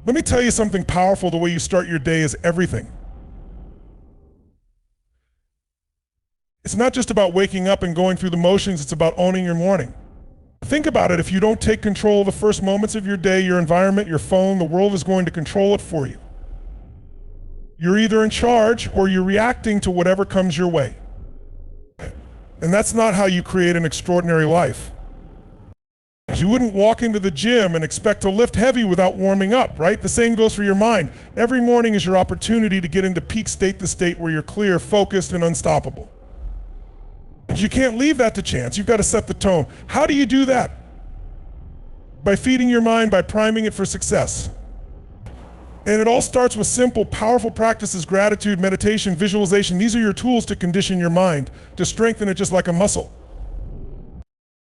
Let me tell you something powerful. The way you start your day is everything. It's not just about waking up and going through the motions, it's about owning your morning. Think about it. If you don't take control of the first moments of your day, your environment, your phone, the world is going to control it for you. You're either in charge or you're reacting to whatever comes your way. And that's not how you create an extraordinary life. You wouldn't walk into the gym and expect to lift heavy without warming up, right? The same goes for your mind. Every morning is your opportunity to get into peak state, the state where you're clear, focused, and unstoppable. You can't leave that to chance. You've got to set the tone. How do you do that? By feeding your mind, by priming it for success. And it all starts with simple, powerful practices: gratitude, meditation, visualization. These are your tools to condition your mind, to strengthen it just like a muscle.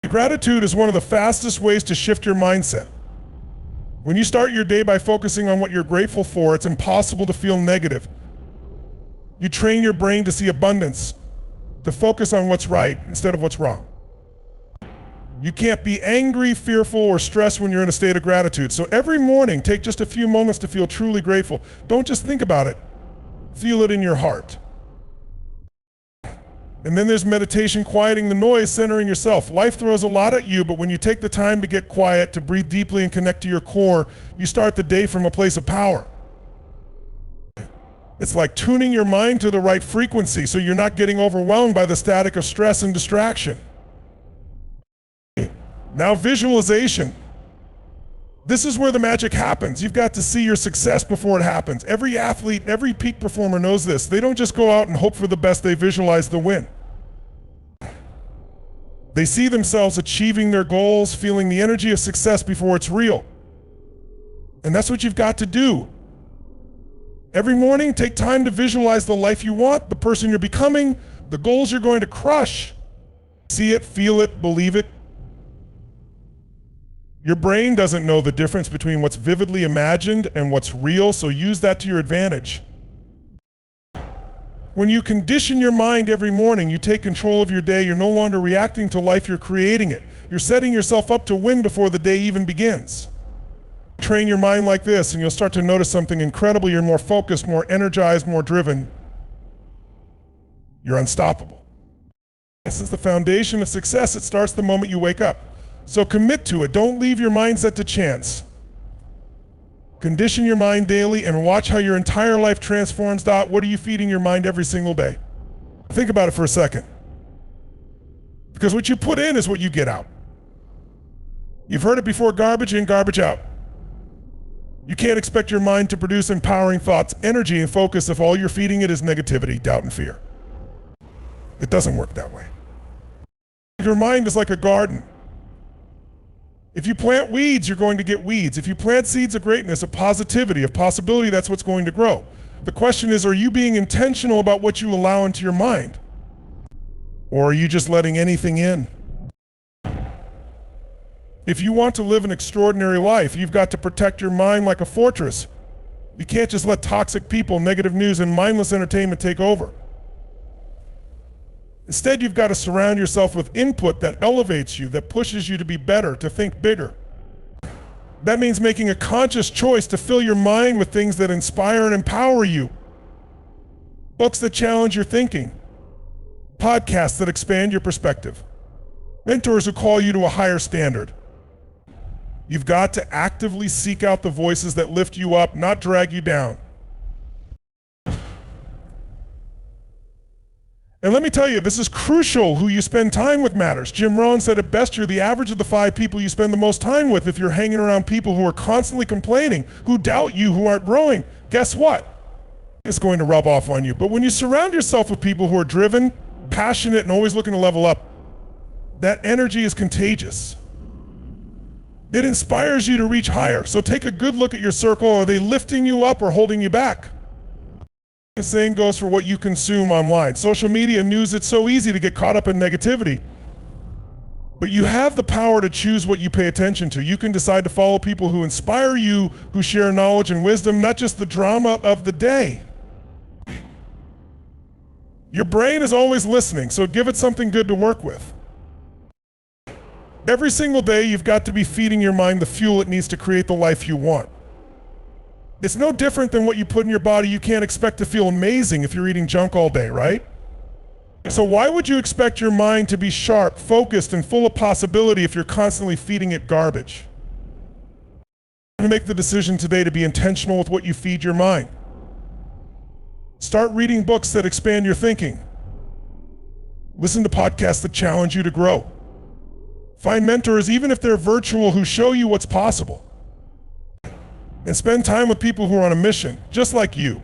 Gratitude is one of the fastest ways to shift your mindset. When you start your day by focusing on what you're grateful for, it's impossible to feel negative. You train your brain to see abundance, to focus on what's right instead of what's wrong. You can't be angry, fearful, or stressed when you're in a state of gratitude. So every morning, take just a few moments to feel truly grateful. Don't just think about it. Feel it in your heart. And then there's meditation, quieting the noise, centering yourself. Life throws a lot at you, but when you take the time to get quiet, to breathe deeply and connect to your core, you start the day from a place of power. It's like tuning your mind to the right frequency so you're not getting overwhelmed by the static of stress and distraction. Now, visualization. This is where the magic happens. You've got to see your success before it happens. Every athlete, every peak performer knows this. They don't just go out and hope for the best, they visualize the win. They see themselves achieving their goals, feeling the energy of success before it's real. And that's what you've got to do. Every morning, take time to visualize the life you want, the person you're becoming, the goals you're going to crush. See it, feel it, believe it. Your brain doesn't know the difference between what's vividly imagined and what's real, so use that to your advantage. When you condition your mind every morning, you take control of your day. You're no longer reacting to life, you're creating it. You're setting yourself up to win before the day even begins. Train your mind like this and you'll start to notice something incredible. You're more focused, more energized, more driven. You're unstoppable. This is the foundation of success. It starts the moment you wake up. So commit to it. Don't leave your mindset to chance. Condition your mind daily and watch how your entire life transforms. What are you feeding your mind every single day? Think about it for a second. Because what you put in is what you get out. You've heard it before: garbage in, garbage out. You can't expect your mind to produce empowering thoughts, energy, and focus if all you're feeding it is negativity, doubt, and fear. It doesn't work that way. Your mind is like a garden. If you plant weeds, you're going to get weeds. If you plant seeds of greatness, of positivity, of possibility, that's what's going to grow. The question is, are you being intentional about what you allow into your mind? Or are you just letting anything in? If you want to live an extraordinary life, you've got to protect your mind like a fortress. You can't just let toxic people, negative news, and mindless entertainment take over. Instead, you've got to surround yourself with input that elevates you, that pushes you to be better, to think bigger. That means making a conscious choice to fill your mind with things that inspire and empower you. Books that challenge your thinking. Podcasts that expand your perspective. Mentors who call you to a higher standard. You've got to actively seek out the voices that lift you up, not drag you down. And let me tell you, this is crucial. Who you spend time with matters. Jim Rohn said it best: you're the average of the 5 people you spend the most time with. If you're hanging around people who are constantly complaining, who doubt you, who aren't growing, guess what? It's going to rub off on you. But when you surround yourself with people who are driven, passionate, and always looking to level up, that energy is contagious. It inspires you to reach higher. So take a good look at your circle. Are they lifting you up or holding you back? The same goes for what you consume online. Social media, news, it's so easy to get caught up in negativity. But you have the power to choose what you pay attention to. You can decide to follow people who inspire you, who share knowledge and wisdom, not just the drama of the day. Your brain is always listening, so give it something good to work with. Every single day, you've got to be feeding your mind the fuel it needs to create the life you want. It's no different than what you put in your body. You can't expect to feel amazing if you're eating junk all day, right? So why would you expect your mind to be sharp, focused, and full of possibility if you're constantly feeding it garbage? Make the decision today to be intentional with what you feed your mind. Start reading books that expand your thinking. Listen to podcasts that challenge you to grow. Find mentors, even if they're virtual, who show you what's possible. And spend time with people who are on a mission, just like you.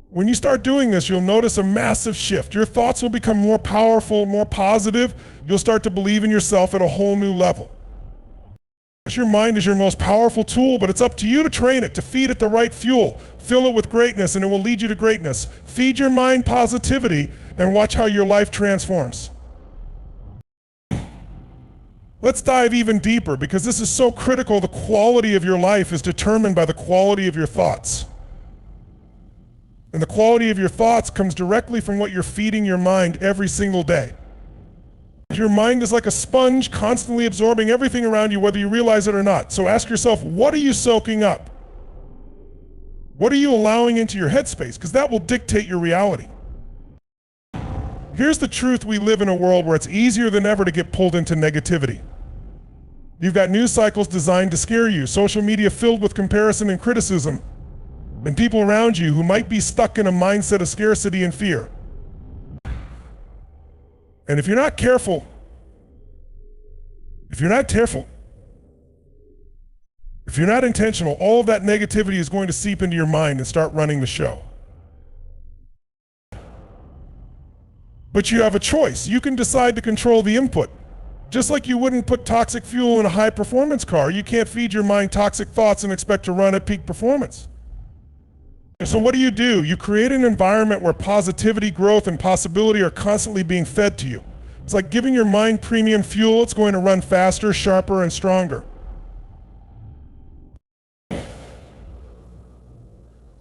When you start doing this, you'll notice a massive shift. Your thoughts will become more powerful, more positive. You'll start to believe in yourself at a whole new level. Your mind is your most powerful tool, but it's up to you to train it, to feed it the right fuel. Fill it with greatness, and it will lead you to greatness. Feed your mind positivity, and watch how your life transforms. Let's dive even deeper, because this is so critical. The quality of your life is determined by the quality of your thoughts. And the quality of your thoughts comes directly from what you're feeding your mind every single day. Your mind is like a sponge, constantly absorbing everything around you, whether you realize it or not. So ask yourself, what are you soaking up? What are you allowing into your headspace? Because that will dictate your reality. Here's the truth: we live in a world where it's easier than ever to get pulled into negativity. You've got news cycles designed to scare you, social media filled with comparison and criticism, and people around you who might be stuck in a mindset of scarcity and fear. And if you're not careful, if you're not intentional, all of that negativity is going to seep into your mind and start running the show. But you have a choice. You can decide to control the input. Just like you wouldn't put toxic fuel in a high-performance car, you can't feed your mind toxic thoughts and expect to run at peak performance. So what do? You create an environment where positivity, growth, and possibility are constantly being fed to you. It's like giving your mind premium fuel. It's going to run faster, sharper, and stronger.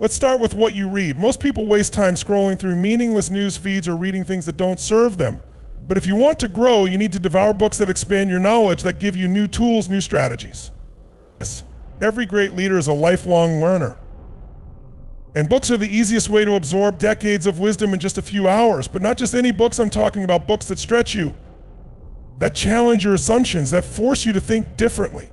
Let's start with what you read. Most people waste time scrolling through meaningless news feeds or reading things that don't serve them. But if you want to grow, you need to devour books that expand your knowledge, that give you new tools, new strategies. Yes. Every great leader is a lifelong learner. And books are the easiest way to absorb decades of wisdom in just a few hours. But not just any books. I'm talking about books that stretch you, that challenge your assumptions, that force you to think differently.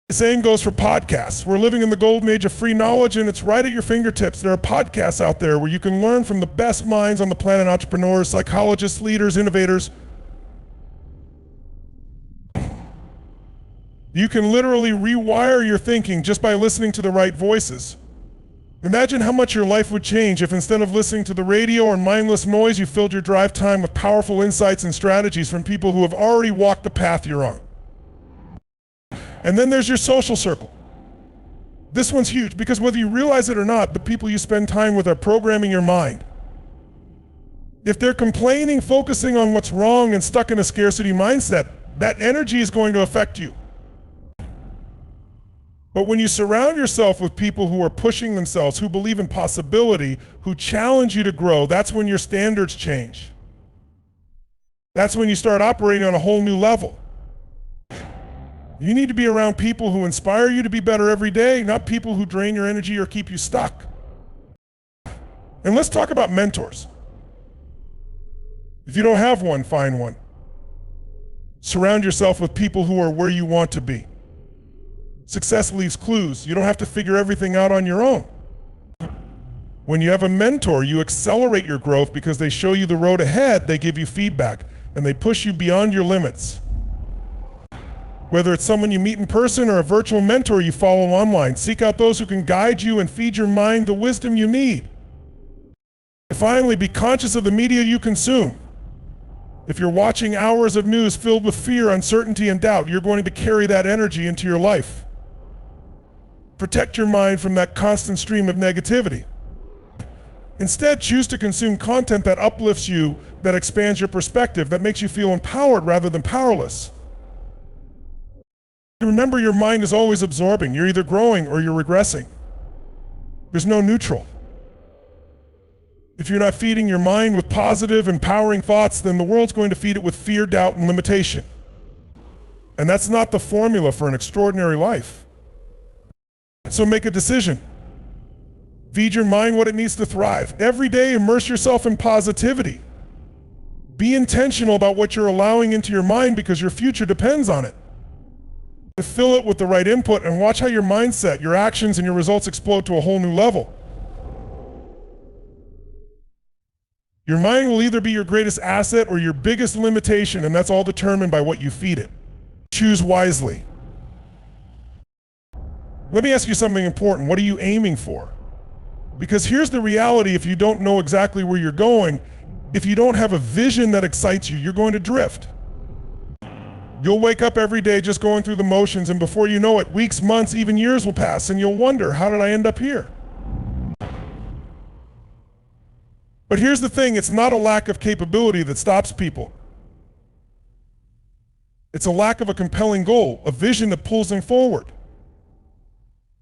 The same goes for podcasts. We're living in the golden age of free knowledge, and it's right at your fingertips. There are podcasts out there where you can learn from the best minds on the planet: entrepreneurs, psychologists, leaders, innovators. You can literally rewire your thinking just by listening to the right voices. Imagine how much your life would change if, instead of listening to the radio or mindless noise, you filled your drive time with powerful insights and strategies from people who have already walked the path you're on. And then there's your social circle. This one's huge, because whether you realize it or not, the people you spend time with are programming your mind. If they're complaining, focusing on what's wrong, and stuck in a scarcity mindset, that energy is going to affect you. But when you surround yourself with people who are pushing themselves, who believe in possibility, who challenge you to grow, that's when your standards change. That's when you start operating on a whole new level. You need to be around people who inspire you to be better every day, not people who drain your energy or keep you stuck. And let's talk about mentors. If you don't have one, find one. Surround yourself with people who are where you want to be. Success leaves clues. You don't have to figure everything out on your own. When you have a mentor, you accelerate your growth because they show you the road ahead, they give you feedback, and they push you beyond your limits. Whether it's someone you meet in person or a virtual mentor you follow online, seek out those who can guide you and feed your mind the wisdom you need. And finally, be conscious of the media you consume. If you're watching hours of news filled with fear, uncertainty, and doubt, you're going to carry that energy into your life. Protect your mind from that constant stream of negativity. Instead, choose to consume content that uplifts you, that expands your perspective, that makes you feel empowered rather than powerless. Remember, your mind is always absorbing. You're either growing or you're regressing. There's no neutral. If you're not feeding your mind with positive, empowering thoughts, then the world's going to feed it with fear, doubt, and limitation. And that's not the formula for an extraordinary life. So make a decision. Feed your mind what it needs to thrive. Every day, immerse yourself in positivity. Be intentional about what you're allowing into your mind because your future depends on it. Fill it with the right input and watch how your mindset, your actions, and your results explode to a whole new level. Your mind will either be your greatest asset or your biggest limitation, and that's all determined by what you feed it. Choose wisely. Let me ask you something important. What are you aiming for? Because here's the reality: if you don't know exactly where you're going, if you don't have a vision that excites you, you're going to drift. You'll wake up every day just going through the motions, and before you know it, weeks, months, even years will pass, and you'll wonder, how did I end up here? But here's the thing, it's not a lack of capability that stops people. It's a lack of a compelling goal, a vision that pulls them forward.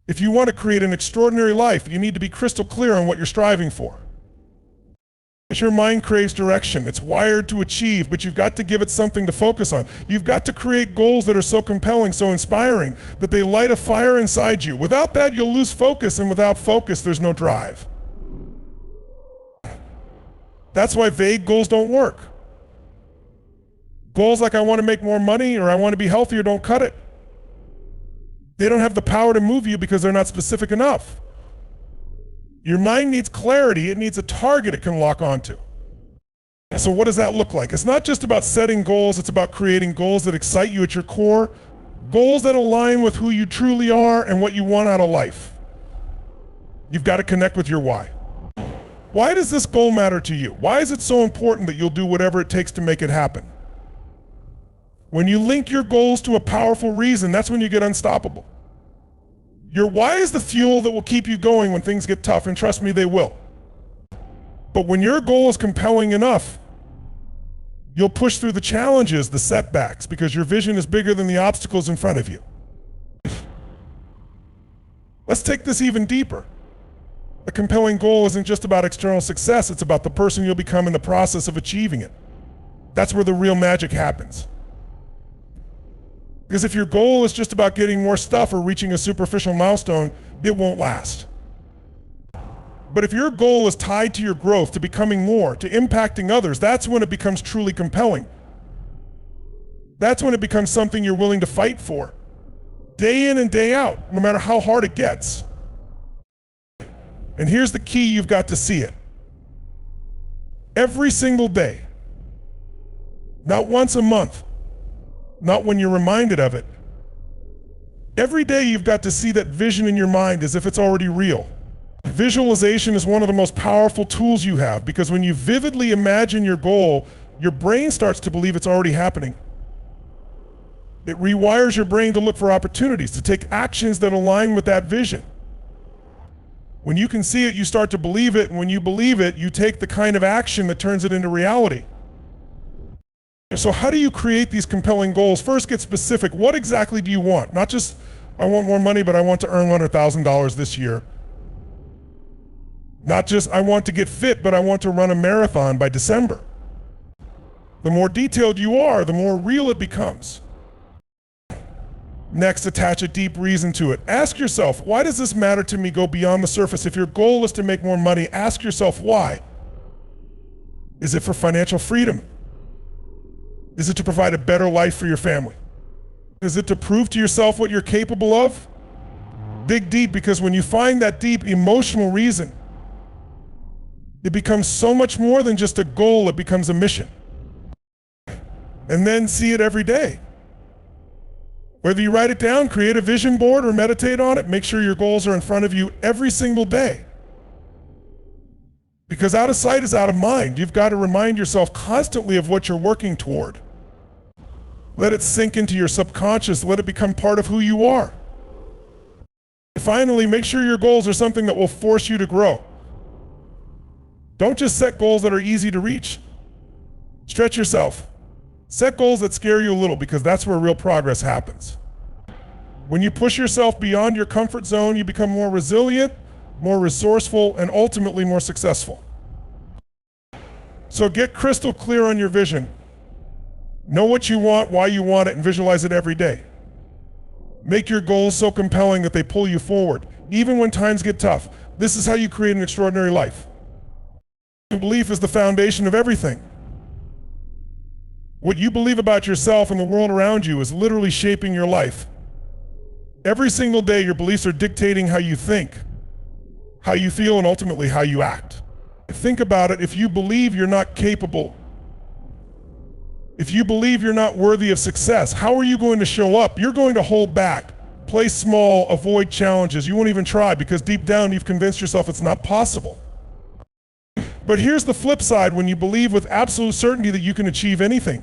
If you want to create an extraordinary life, you need to be crystal clear on what you're striving for. Your mind craves direction. It's wired to achieve, but you've got to give it something to focus on. You've got to create goals that are so compelling, so inspiring, that they light a fire inside you. Without that, you'll lose focus, and without focus, there's no drive. That's why vague goals don't work. Goals like I want to make more money or I want to be healthier don't cut it. They don't have the power to move you because they're not specific enough. Your mind needs clarity. It needs a target it can lock onto. So what does that look like? It's not just about setting goals. It's about creating goals that excite you at your core, goals that align with who you truly are and what you want out of life. You've got to connect with your why. Why does this goal matter to you? Why is it so important that you'll do whatever it takes to make it happen? When you link your goals to a powerful reason, that's when you get unstoppable. Your why is the fuel that will keep you going when things get tough, and trust me, they will. But when your goal is compelling enough, you'll push through the challenges, the setbacks, because your vision is bigger than the obstacles in front of you. Let's take this even deeper. A compelling goal isn't just about external success, it's about the person you'll become in the process of achieving it. That's where the real magic happens. Because if your goal is just about getting more stuff or reaching a superficial milestone, it won't last. But if your goal is tied to your growth, to becoming more, to impacting others, that's when it becomes truly compelling. That's when it becomes something you're willing to fight for, day in and day out, no matter how hard it gets. And here's the key: you've got to see it. Every single day. Not once a month. Not when you're reminded of it. Every day you've got to see that vision in your mind as if it's already real. Visualization is one of the most powerful tools you have, because when you vividly imagine your goal, your brain starts to believe it's already happening. It rewires your brain to look for opportunities, to take actions that align with that vision. When you can see it, you start to believe it, and when you believe it, you take the kind of action that turns it into reality. So how do you create these compelling goals? First, get specific. What exactly do you want? Not just, I want more money, but I want to earn $100,000 this year. Not just, I want to get fit, but I want to run a marathon by December. The more detailed you are, the more real it becomes. Next, attach a deep reason to it. Ask yourself, why does this matter to me? Go beyond the surface. If your goal is to make more money, ask yourself why. Is it for financial freedom? Is it to provide a better life for your family? Is it to prove to yourself what you're capable of? Dig deep, because when you find that deep emotional reason, it becomes so much more than just a goal, it becomes a mission. And then see it every day. Whether you write it down, create a vision board, or meditate on it, make sure your goals are in front of you every single day. Because out of sight is out of mind. You've got to remind yourself constantly of what you're working toward. Let it sink into your subconscious. Let it become part of who you are. Finally, make sure your goals are something that will force you to grow. Don't just set goals that are easy to reach. Stretch yourself. Set goals that scare you a little, because that's where real progress happens. When you push yourself beyond your comfort zone, you become more resilient, more resourceful, and ultimately more successful. So get crystal clear on your vision. Know what you want, why you want it, and visualize it every day. Make your goals so compelling that they pull you forward. even when times get tough. This is how you create an extraordinary life. Belief is the foundation of everything. What you believe about yourself and the world around you is literally shaping your life. Every single day, your beliefs are dictating how you think, how you feel, and ultimately how you act. Think about it. If you believe you're not capable, if you believe you're not worthy of success, how are you going to show up? You're going to hold back, play small, avoid challenges. You won't even try because deep down you've convinced yourself it's not possible. But here's the flip side: when you believe with absolute certainty that you can achieve anything,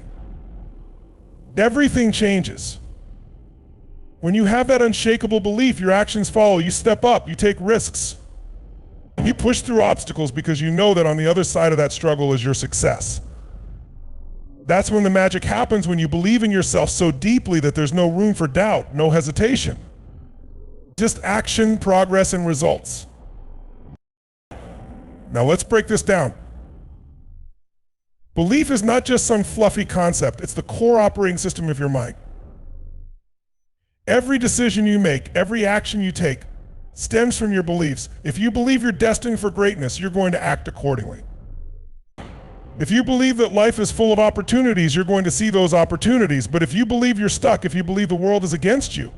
everything changes. When you have that unshakable belief, your actions follow. You step up, you take risks. You push through obstacles because you know that on the other side of that struggle is your success. That's when the magic happens, when you believe in yourself so deeply that there's no room for doubt, no hesitation. Just action, progress, and results. Now let's break this down. Belief is not just some fluffy concept, it's the core operating system of your mind. Every decision you make, every action you take, stems from your beliefs. If you believe you're destined for greatness, you're going to act accordingly. If you believe that life is full of opportunities, you're going to see those opportunities. But if you believe you're stuck, if you believe the world is against you,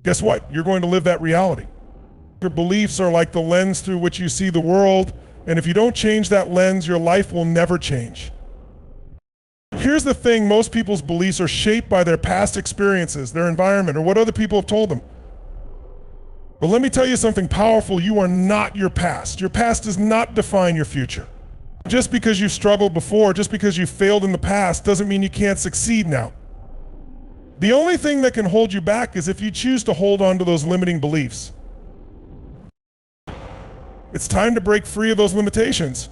guess what? You're going to live that reality. Your beliefs are like the lens through which you see the world, and if you don't change that lens, your life will never change. Here's the thing: most people's beliefs are shaped by their past experiences, their environment, or what other people have told them. But let me tell you something powerful: you are not your past. Your past does not define your future. Just because you've struggled before, just because you failed in the past, doesn't mean you can't succeed now. The only thing that can hold you back is if you choose to hold on to those limiting beliefs. It's time to break free of those limitations.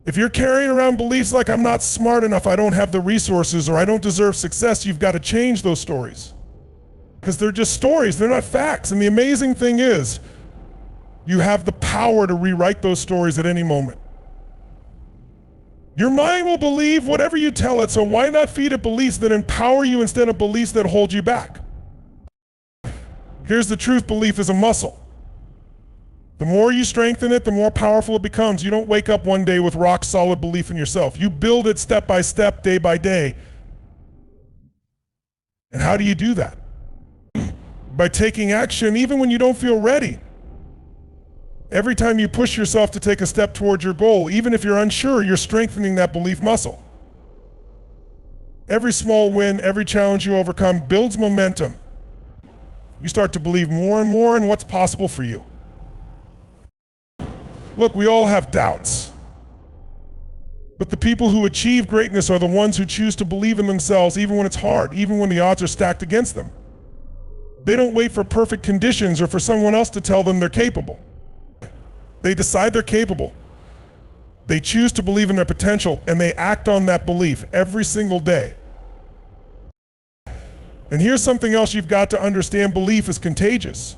If you're carrying around beliefs like I'm not smart enough, I don't have the resources, or I don't deserve success, you've got to change those stories. Because they're just stories, they're not facts. And the amazing thing is, you have the power to rewrite those stories at any moment. Your mind will believe whatever you tell it, so why not feed it beliefs that empower you instead of beliefs that hold you back? Here's the truth: belief is a muscle. The more you strengthen it, the more powerful it becomes. You don't wake up one day with rock solid belief in yourself. You build it step by step, day by day. And how do you do that? By taking action even when you don't feel ready. Every time you push yourself to take a step towards your goal, even if you're unsure, you're strengthening that belief muscle. Every small win, every challenge you overcome builds momentum. You start to believe more and more in what's possible for you. Look, we all have doubts. But the people who achieve greatness are the ones who choose to believe in themselves even when it's hard, even when the odds are stacked against them. They don't wait for perfect conditions or for someone else to tell them they're capable. They decide they're capable. They choose to believe in their potential, and they act on that belief every single day. And here's something else you've got to understand: belief is contagious.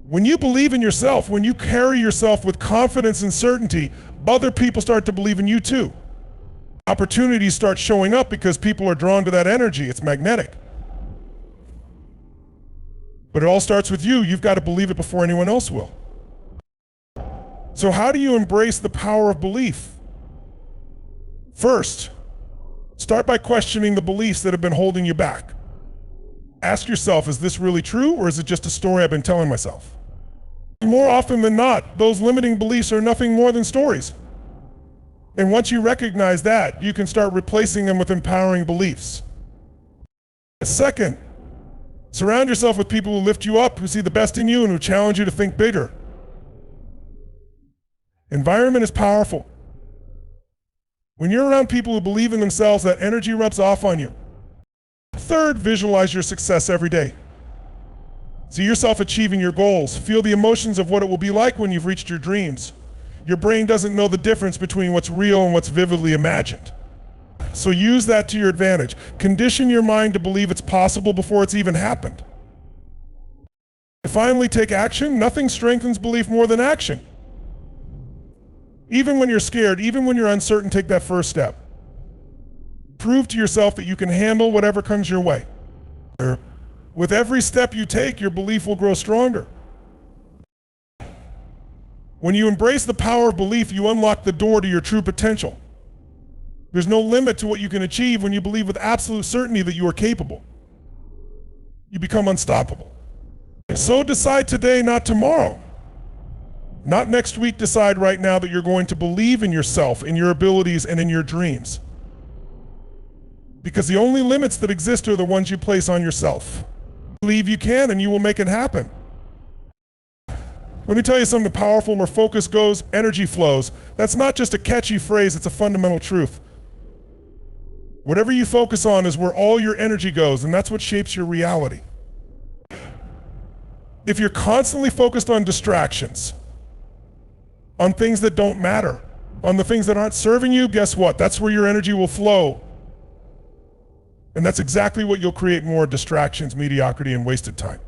When you believe in yourself, when you carry yourself with confidence and certainty, other people start to believe in you too. Opportunities start showing up because people are drawn to that energy. It's magnetic. But it all starts with you. You've got to believe it before anyone else will. So how do you embrace the power of belief? First, start by questioning the beliefs that have been holding you back. Ask yourself, is this really true, or is it just a story I've been telling myself? More often than not, those limiting beliefs are nothing more than stories. And once you recognize that, you can start replacing them with empowering beliefs. Second, surround yourself with people who lift you up, who see the best in you, and who challenge you to think bigger. Environment is powerful. When you're around people who believe in themselves, that energy rubs off on you. Third, visualize your success every day. See yourself achieving your goals. Feel the emotions of what it will be like when you've reached your dreams. Your brain doesn't know the difference between what's real and what's vividly imagined. So use that to your advantage. Condition your mind to believe it's possible before it's even happened. Finally, take action. Nothing strengthens belief more than action. Even when you're scared, even when you're uncertain, take that first step. Prove to yourself that you can handle whatever comes your way. With every step you take, your belief will grow stronger. When you embrace the power of belief, you unlock the door to your true potential. There's no limit to what you can achieve when you believe with absolute certainty that you are capable. You become unstoppable. So decide today, not tomorrow. Not next week. Decide right now that you're going to believe in yourself, in your abilities, and in your dreams. Because the only limits that exist are the ones you place on yourself. Believe you can, and you will make it happen. Let me tell you something powerful. Where focus goes, energy flows. That's not just a catchy phrase, it's a fundamental truth. Whatever you focus on is where all your energy goes, and that's what shapes your reality. If you're constantly focused on distractions, on things that don't matter, on the things that aren't serving you, guess what? That's where your energy will flow. And that's exactly what you'll create: more distractions, mediocrity, and wasted time.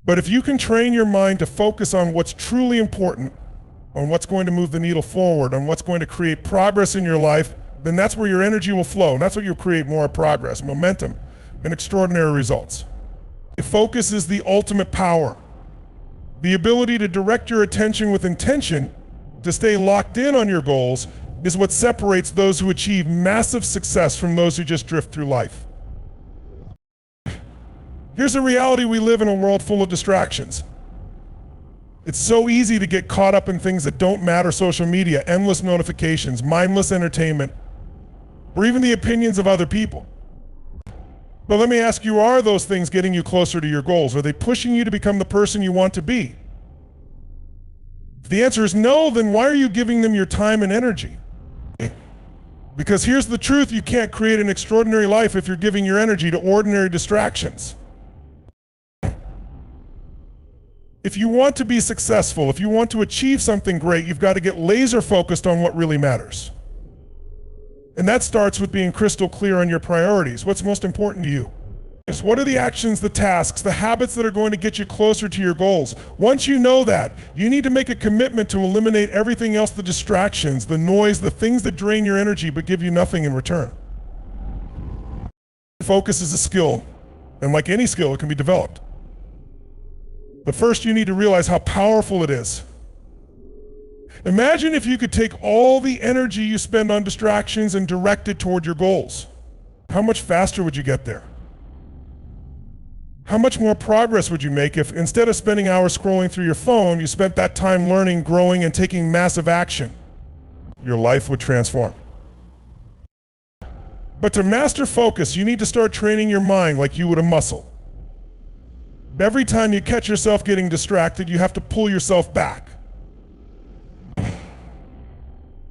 But if you can train your mind to focus on what's truly important, on what's going to move the needle forward, on what's going to create progress in your life, then that's where your energy will flow. And that's what you'll create: more progress, momentum, and extraordinary results. Focus is the ultimate power. The ability to direct your attention with intention, to stay locked in on your goals, is what separates those who achieve massive success from those who just drift through life. Here's the reality: we live in a world full of distractions. It's so easy to get caught up in things that don't matter: social media, endless notifications, mindless entertainment, or even the opinions of other people. But let me ask you, are those things getting you closer to your goals? Are they pushing you to become the person you want to be? If the answer is no, then why are you giving them your time and energy? Because here's the truth: you can't create an extraordinary life if you're giving your energy to ordinary distractions. If you want to be successful, if you want to achieve something great, you've got to get laser focused on what really matters. And that starts with being crystal clear on your priorities. What's most important to you? What are the actions, the tasks, the habits that are going to get you closer to your goals? Once you know that, you need to make a commitment to eliminate everything else: the distractions, the noise, the things that drain your energy but give you nothing in return. Focus is a skill, and like any skill, it can be developed. But first, you need to realize how powerful it is. Imagine if you could take all the energy you spend on distractions and direct it toward your goals. How much faster would you get there? How much more progress would you make if, instead of spending hours scrolling through your phone, you spent that time learning, growing, and taking massive action? Your life would transform. But to master focus, you need to start training your mind like you would a muscle. Every time you catch yourself getting distracted, you have to pull yourself back.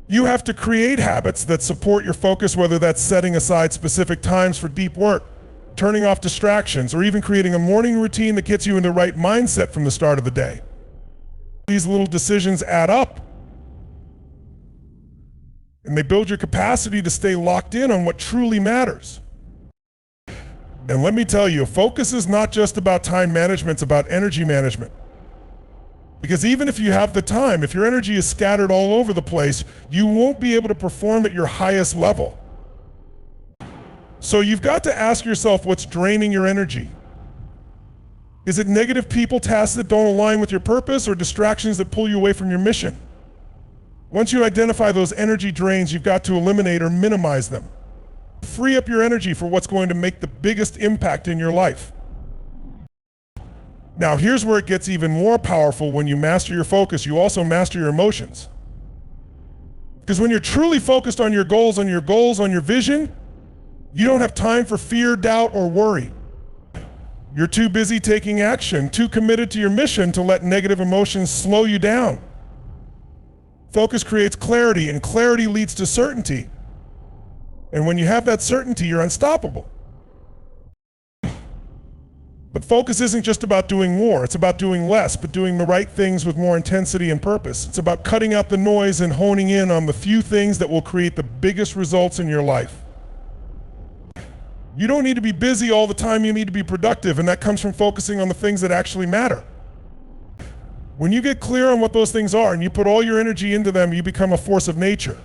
You have to create habits that support your focus, whether that's setting aside specific times for deep work, turning off distractions, or even creating a morning routine that gets you in the right mindset from the start of the day. These little decisions add up, and they build your capacity to stay locked in on what truly matters. And let me tell you, focus is not just about time management, it's about energy management. Because even if you have the time, if your energy is scattered all over the place, you won't be able to perform at your highest level. So you've got to ask yourself, what's draining your energy? Is it negative people, tasks that don't align with your purpose, or distractions that pull you away from your mission? Once you identify those energy drains, you've got to eliminate or minimize them. Free up your energy for what's going to make the biggest impact in your life. Now, here's where it gets even more powerful. When you master your focus, you also master your emotions. Because when you're truly focused on your goals, on your vision, you don't have time for fear, doubt, or worry. You're too busy taking action, too committed to your mission to let negative emotions slow you down. Focus creates clarity, and clarity leads to certainty. And when you have that certainty, you're unstoppable. But focus isn't just about doing more, it's about doing less, but doing the right things with more intensity and purpose. It's about cutting out the noise and honing in on the few things that will create the biggest results in your life. You don't need to be busy all the time, you need to be productive, and that comes from focusing on the things that actually matter. When you get clear on what those things are and you put all your energy into them, you become a force of nature.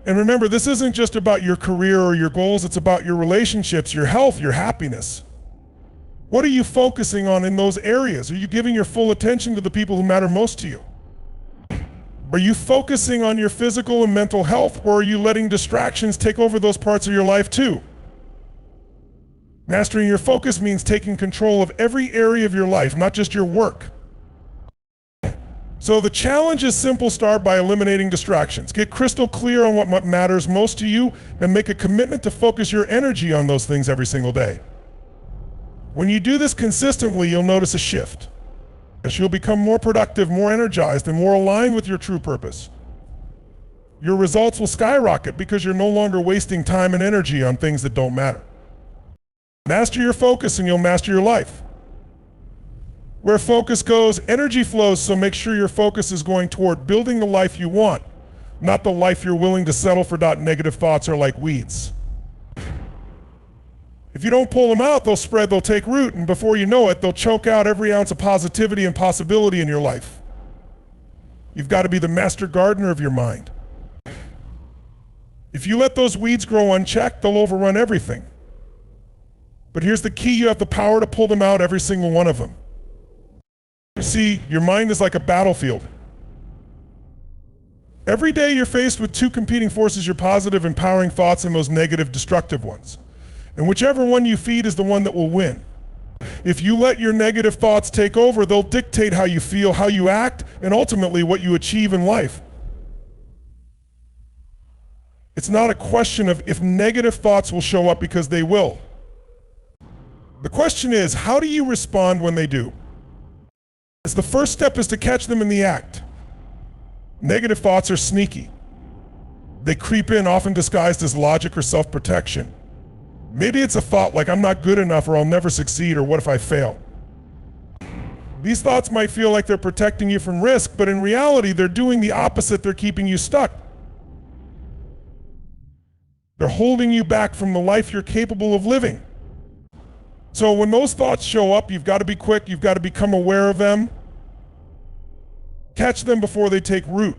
And remember, this isn't just about your career or your goals, it's about your relationships, your health, your happiness. What are you focusing on in those areas? Are you giving your full attention to the people who matter most to you? Are you focusing on your physical and mental health, or are you letting distractions take over those parts of your life too? Mastering your focus means taking control of every area of your life, not just your work. So the challenge is simple. Start by eliminating distractions. Get crystal clear on what matters most to you and make a commitment to focus your energy on those things every single day. When you do this consistently, you'll notice a shift. As you'll become more productive, more energized, and more aligned with your true purpose. Your results will skyrocket because you're no longer wasting time and energy on things that don't matter. Master your focus and you'll master your life. Where focus goes, energy flows, so make sure your focus is going toward building the life you want, not the life you're willing to settle for. Negative thoughts are like weeds. If you don't pull them out, they'll spread, they'll take root, and before you know it, they'll choke out every ounce of positivity and possibility in your life. You've got to be the master gardener of your mind. If you let those weeds grow unchecked, they'll overrun everything. But here's the key: you have the power to pull them out, every single one of them. You see, your mind is like a battlefield. Every day you're faced with two competing forces: your positive, empowering thoughts and those negative, destructive ones. And whichever one you feed is the one that will win. If you let your negative thoughts take over, they'll dictate how you feel, how you act, and ultimately what you achieve in life. It's not a question of if negative thoughts will show up, because they will. The question is, how do you respond when they do? As the first step is to catch them in the act. Negative thoughts are sneaky. They creep in, often disguised as logic or self-protection. Maybe it's a thought like, I'm not good enough, or I'll never succeed, or what if I fail? These thoughts might feel like they're protecting you from risk, but in reality, they're doing the opposite. They're keeping you stuck. They're holding you back from the life you're capable of living. So when those thoughts show up, you've got to be quick. You've got to become aware of them. Catch them before they take root.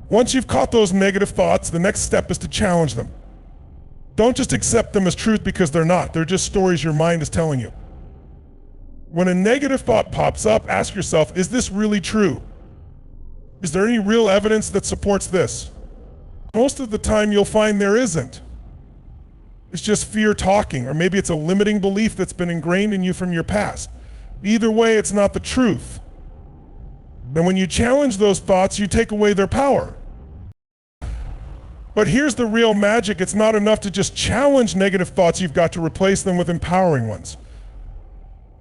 Once you've caught those negative thoughts, the next step is to challenge them. Don't just accept them as truth, because they're not. They're just stories your mind is telling you. When a negative thought pops up, ask yourself, is this really true? Is there any real evidence that supports this? Most of the time you'll find there isn't. It's just fear talking, or maybe it's a limiting belief that's been ingrained in you from your past. Either way, it's not the truth. And when you challenge those thoughts, you take away their power. But here's the real magic: it's not enough to just challenge negative thoughts, you've got to replace them with empowering ones.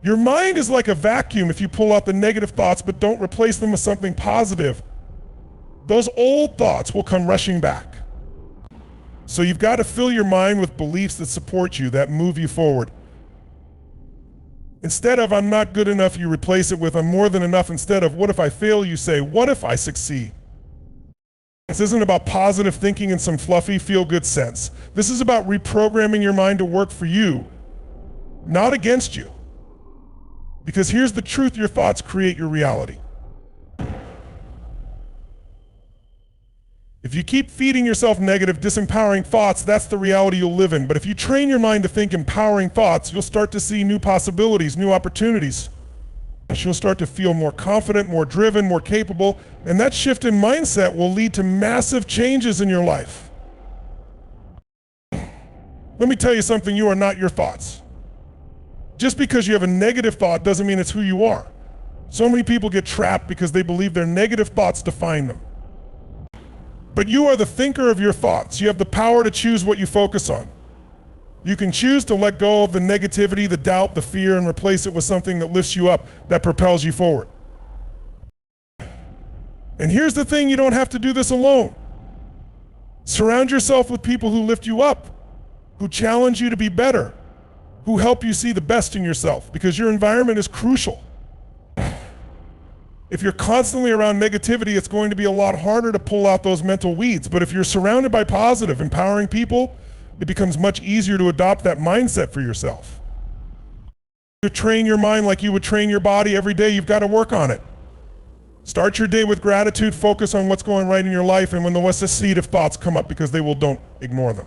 Your mind is like a vacuum. If you pull out the negative thoughts but don't replace them with something positive, those old thoughts will come rushing back. So you've got to fill your mind with beliefs that support you, that move you forward. Instead of I'm not good enough, you replace it with I'm more than enough. Instead of what if I fail, you say what if I succeed? This isn't about positive thinking in some fluffy feel-good sense. This is about reprogramming your mind to work for you, not against you. Because here's the truth: your thoughts create your reality. If you keep feeding yourself negative, disempowering thoughts, that's the reality you'll live in. But if you train your mind to think empowering thoughts, you'll start to see new possibilities, new opportunities. You'll start to feel more confident, more driven, more capable, and that shift in mindset will lead to massive changes in your life. Let me tell you something: you are not your thoughts. Just because you have a negative thought doesn't mean it's who you are. So many people get trapped because they believe their negative thoughts define them. But you are the thinker of your thoughts. You have the power to choose what you focus on. You can choose to let go of the negativity, the doubt, the fear, and replace it with something that lifts you up, that propels you forward. And here's the thing: you don't have to do this alone. Surround yourself with people who lift you up, who challenge you to be better, who help you see the best in yourself, because your environment is crucial. If you're constantly around negativity, it's going to be a lot harder to pull out those mental weeds. But if you're surrounded by positive, empowering people, it becomes much easier to adopt that mindset for yourself. To train your mind like you would train your body every day, you've got to work on it. Start your day with gratitude, focus on what's going right in your life, and when the seed of thoughts come up, because they will, don't ignore them.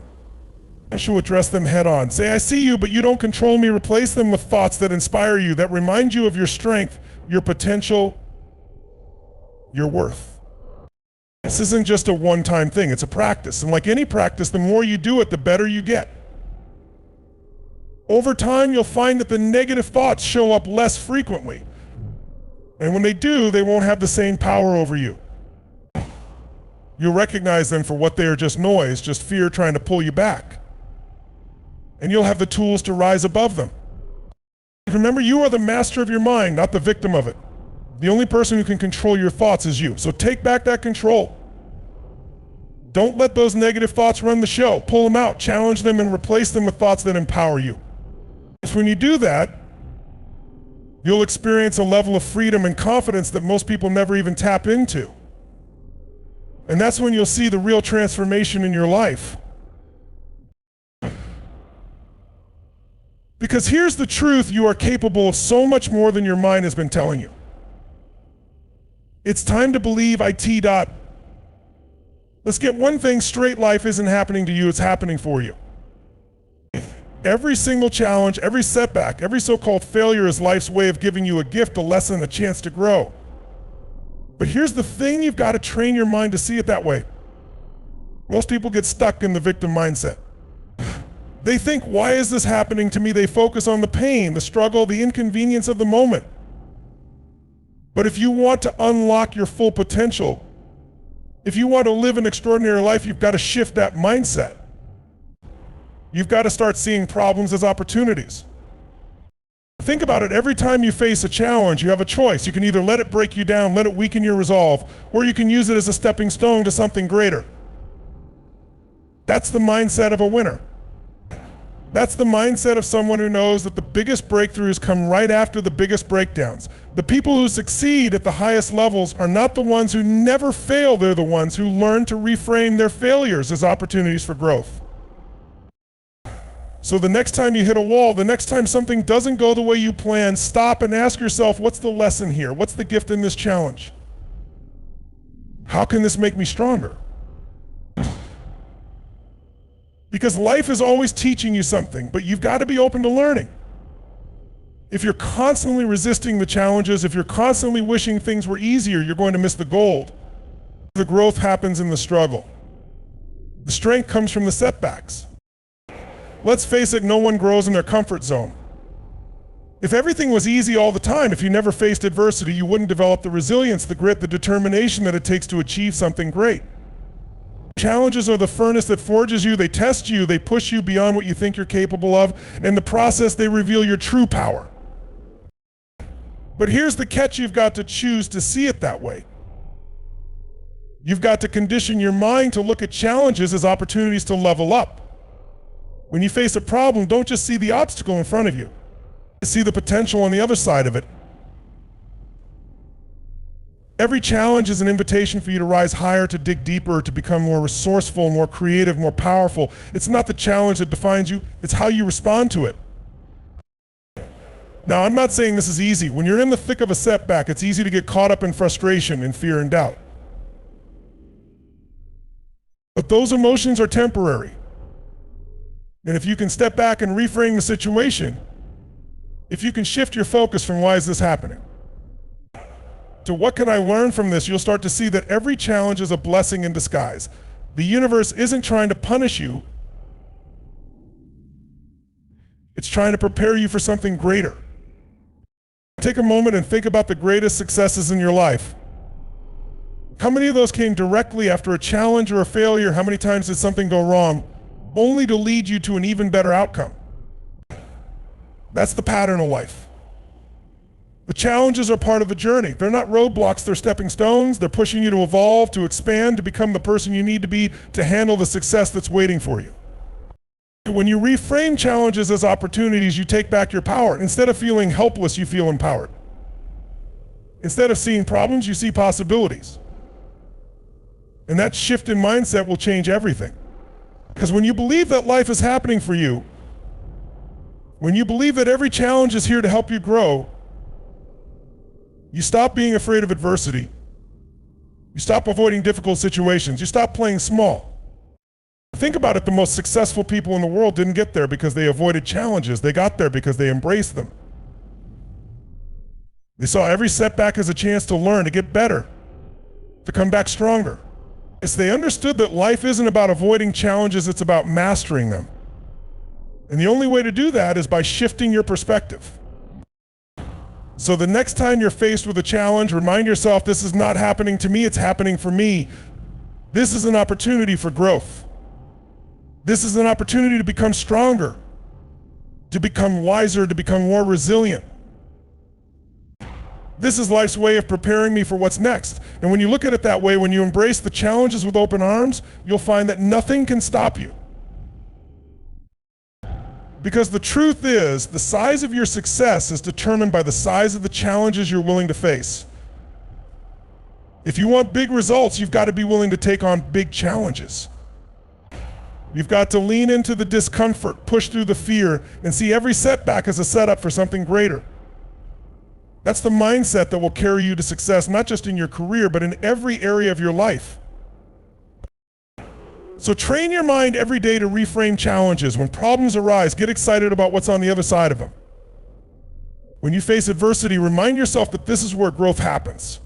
I should address them head on. Say, I see you, but you don't control me. Replace them with thoughts that inspire you, that remind you of your strength, your potential, your worth. This isn't just a one-time thing, it's a practice. And like any practice, the more you do it, the better you get. Over time, you'll find that the negative thoughts show up less frequently. And when they do, they won't have the same power over you. You'll recognize them for what they are, just noise, just fear trying to pull you back. And you'll have the tools to rise above them. Remember, you are the master of your mind, not the victim of it. The only person who can control your thoughts is you. So take back that control. Don't let those negative thoughts run the show. Pull them out, challenge them, and replace them with thoughts that empower you. Because when you do that, you'll experience a level of freedom and confidence that most people never even tap into. And that's when you'll see the real transformation in your life. Because here's the truth, you are capable of so much more than your mind has been telling you. It's time to believe IT. Let's get one thing straight, life isn't happening to you, it's happening for you. Every single challenge, every setback, every so-called failure is life's way of giving you a gift, a lesson, a chance to grow. But here's the thing, you've got to train your mind to see it that way. Most people get stuck in the victim mindset. They think, why is this happening to me? They focus on the pain, the struggle, the inconvenience of the moment. But if you want to unlock your full potential, if you want to live an extraordinary life, you've got to shift that mindset. You've got to start seeing problems as opportunities. Think about it, every time you face a challenge, you have a choice. You can either let it break you down, let it weaken your resolve, or you can use it as a stepping stone to something greater. That's the mindset of a winner. That's the mindset of someone who knows that the biggest breakthroughs come right after the biggest breakdowns. The people who succeed at the highest levels are not the ones who never fail, they're the ones who learn to reframe their failures as opportunities for growth. So the next time you hit a wall, the next time something doesn't go the way you planned, stop and ask yourself, what's the lesson here? What's the gift in this challenge? How can this make me stronger? Because life is always teaching you something, but you've got to be open to learning. If you're constantly resisting the challenges, if you're constantly wishing things were easier, you're going to miss the gold. The growth happens in the struggle. The strength comes from the setbacks. Let's face it, no one grows in their comfort zone. If everything was easy all the time, if you never faced adversity, you wouldn't develop the resilience, the grit, the determination that it takes to achieve something great. Challenges are the furnace that forges you, they test you, they push you beyond what you think you're capable of, and in the process they reveal your true power. But here's the catch, you've got to choose to see it that way. You've got to condition your mind to look at challenges as opportunities to level up. When you face a problem, don't just see the obstacle in front of you. See the potential on the other side of it. Every challenge is an invitation for you to rise higher, to dig deeper, to become more resourceful, more creative, more powerful. It's not the challenge that defines you, it's how you respond to it. Now, I'm not saying this is easy. When you're in the thick of a setback, it's easy to get caught up in frustration, in fear and doubt. But those emotions are temporary. And if you can step back and reframe the situation, if you can shift your focus from why is this happening to what can I learn from this, you'll start to see that every challenge is a blessing in disguise. The universe isn't trying to punish you. It's trying to prepare you for something greater. Take a moment and think about the greatest successes in your life. How many of those came directly after a challenge or a failure? How many times did something go wrong, only to lead you to an even better outcome? That's the pattern of life. The challenges are part of the journey. They're not roadblocks, they're stepping stones. They're pushing you to evolve, to expand, to become the person you need to be to handle the success that's waiting for you. When you reframe challenges as opportunities, you take back your power. Instead of feeling helpless, you feel empowered. Instead of seeing problems, you see possibilities. And that shift in mindset will change everything. Because when you believe that life is happening for you, when you believe that every challenge is here to help you grow, you stop being afraid of adversity, You stop avoiding difficult situations. You stop playing small. Think about it, the most successful people in the world didn't get there because they avoided challenges. They got there because they embraced them. They saw every setback as a chance to learn, to get better, to come back stronger. It's they understood that life isn't about avoiding challenges, it's about mastering them. And the only way to do that is by shifting your perspective. So the next time you're faced with a challenge, remind yourself, this is not happening to me, it's happening for me. This is an opportunity for growth. This is an opportunity to become stronger, to become wiser, to become more resilient. This is life's way of preparing me for what's next. And when you look at it that way, when you embrace the challenges with open arms, you'll find that nothing can stop you. Because the truth is, the size of your success is determined by the size of the challenges you're willing to face. If you want big results, you've got to be willing to take on big challenges. You've got to lean into the discomfort, push through the fear, and see every setback as a setup for something greater. That's the mindset that will carry you to success, not just in your career, but in every area of your life. So train your mind every day to reframe challenges. When problems arise, get excited about what's on the other side of them. When you face adversity, remind yourself that this is where growth happens.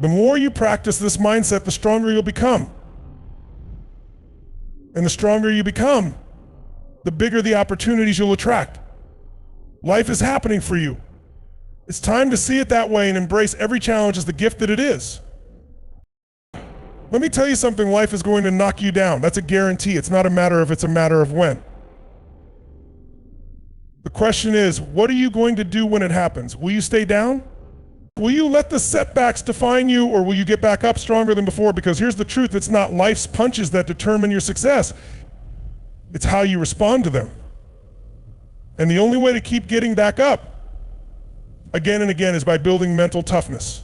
The more you practice this mindset, the stronger you'll become. And the stronger you become, the bigger the opportunities you'll attract. Life is happening for you. It's time to see it that way and embrace every challenge as the gift that it is. Let me tell you something, life is going to knock you down. That's a guarantee. It's not a matter of, it's a matter of when. The question is, what are you going to do when it happens? Will you stay down? Will you let the setbacks define you, or will you get back up stronger than before? Because here's the truth, it's not life's punches that determine your success. It's how you respond to them. And the only way to keep getting back up again and again is by building mental toughness.